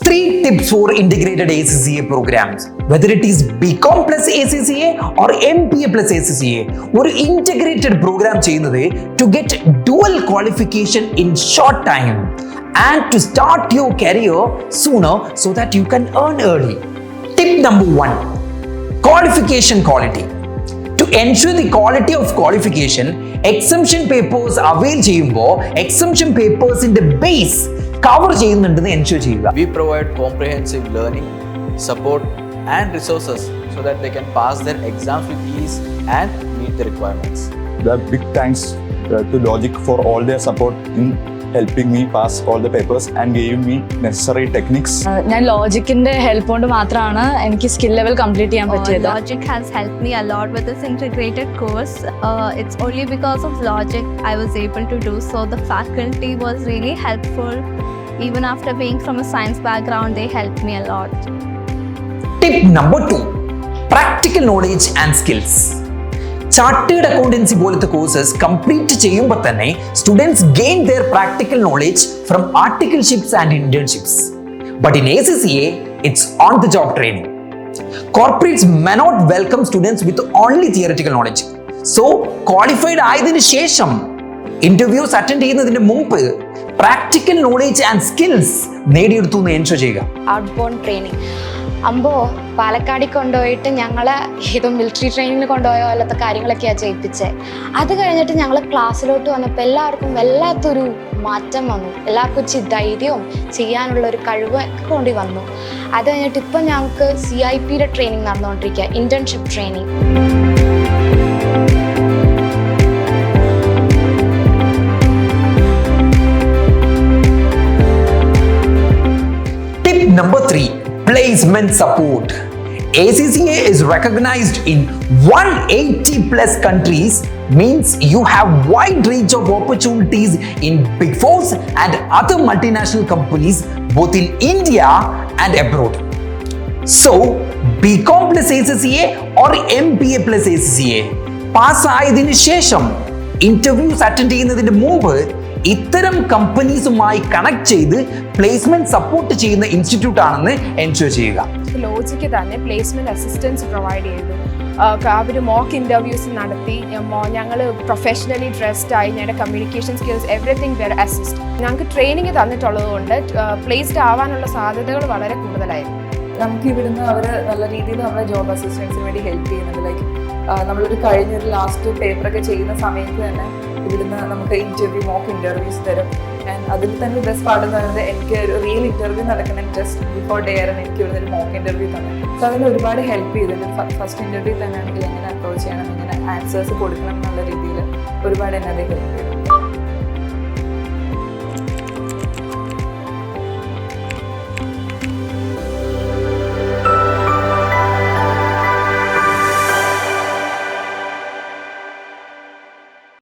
Three tips for integrated ACCA programs. Whether it is BCom plus ACCA or MBA plus ACCA, ഒരു integrated program ചെയ്യുന്നത് to get dual qualification in short time and to start your career sooner so that you can earn early. Tip number 1, qualification quality. To ensure the quality of qualification, exemption papers avail ചെയ്യുമ്പോൾ exemption papers in the base cover ചെയ്യുന്നുണ്ടെന്ന് ensure ചെയ്യുക. We provide comprehensive learning, support and resources so that they can pass their exams with ease and meet the requirements. The big thanks to Logic for all their support in helping me pass all the papers and giving me necessary techniques. ഞാൻ ലോജിക്കിന്റെ help കൊണ്ട് മാത്രമാണ് എനിക്ക് skill level complete ചെയ്യാൻ പറ്റിയത്. Logic has helped me a lot with this integrated course. It's only because of Logic I was able to do so. The faculty was really helpful. Even after being from a science background, they helped me a lot. Tip number 2, practical knowledge and skills. Chartered accountancy പോലത്തെ courses complete ചെയ്യുമ്പോൾ തന്നെ students gain their practical knowledge from articleships and internships. But in ACCA it's on the job training. Corporates may not welcome students with only theoretical knowledge. So qualified ആയതിനു ശേഷം interviews attend ചെയ്യുന്നതിന് മുമ്പ് practical knowledge and skills നേടിയെടുത്തു എന്ന് ensure ചെയ്യുക. Outbound training പാലക്കാടിൽ കൊണ്ടുപോയിട്ട് ഞങ്ങളെ ഇത് മിലിറ്ററി ട്രെയിനിങ്ങിന് കൊണ്ടുപോയ പോലത്തെ കാര്യങ്ങളൊക്കെയാണ് ചെയ്യിപ്പിച്ചത്. അത് കഴിഞ്ഞിട്ട് ഞങ്ങൾ ക്ലാസ്സിലോട്ട് വന്നപ്പോൾ എല്ലാവർക്കും വല്ലാത്തൊരു മാറ്റം വന്നു. എല്ലാവർക്കും ഇച്ചിരി ധൈര്യവും ചെയ്യാനുള്ള ഒരു കഴിവൊക്കെ കൊണ്ടു വന്നു. അത് കഴിഞ്ഞിട്ട് ഇപ്പം ഞങ്ങൾക്ക് CIPയുടെ ട്രെയിനിങ് നടന്നുകൊണ്ടിരിക്കുക, internship training. Tip number 3, placement support. ACCA is recognized in 180 plus countries, means you have wide range of opportunities in Big Fours and other multinational companies both in India and abroad. So, BCom plus ACCA or MBA plus ACCA pass ആയതിനു ശേഷം interviews attend ചെയ്യുന്നതിന് മുമ്പ് ഇത്തരം കമ്പനീസുമായി connect ചെയ്ത് placement support ചെയ്യുന്ന institute ആണെന്ന് ensure ചെയ്യുക. Logic തന്നെ പ്ലേസ്മെന്റ് അസിസ്റ്റൻസ് പ്രൊവൈഡ് ചെയ്തു. അവർ മോക്ക് ഇൻ്റർവ്യൂസ് നടത്തി. ഞങ്ങൾ പ്രൊഫഷണലി ഡ്രസ്ഡ് ആയി. ഞങ്ങളുടെ communication skills everything were assist. ഞങ്ങൾക്ക് ട്രെയിനിങ് തന്നിട്ടുള്ളത് കൊണ്ട് പ്ലേസ്ഡ് ആവാനുള്ള സാധ്യതകൾ വളരെ കൂടുതലായിരുന്നു. നമുക്ക് ഇവിടുന്ന് അവർ നല്ല രീതിയിൽ നമ്മളെ ജോബ് അസിസ്റ്റൻസിന് വേണ്ടി ഹെൽപ്പ് ചെയ്യുന്നുണ്ട്. ലൈക്ക് നമ്മളൊരു കഴിഞ്ഞൊരു ലാസ്റ്റ് പേപ്പറൊക്കെ ചെയ്യുന്ന സമയത്ത് തന്നെ ഇവിടുന്ന് നമുക്ക് മോക്ക് ഇൻ്റർവ്യൂസ് തരും. ആൻഡ് അതിൽ തന്നെ ബെസ്റ്റ് പാർട്ട് എന്ന് പറയുന്നത് എനിക്ക് ഒരു റിയൽ ഇൻ്റർവ്യൂ നടക്കുന്ന ജസ്റ്റ് ബിഫോർ ഡെയറിന് എനിക്ക് ഇവിടുന്ന് ഒരു മോക്ക് ഇൻ്റർവ്യൂ തന്നെ. സോ അതിന് ഒരുപാട് ഹെൽപ്പ് ചെയ്തിട്ടുണ്ട്. ഫസ്റ്റ് ഇൻ്റർവ്യൂ തന്നെ ആണെങ്കിൽ എങ്ങനെ അപ്രോച്ച് ചെയ്യണം, എങ്ങനെ ആൻസേഴ്സ് കൊടുക്കണം എന്നുള്ള രീതിയിൽ ഒരുപാട് എന്നെ അത് ഹെൽപ്പ് ചെയ്തു.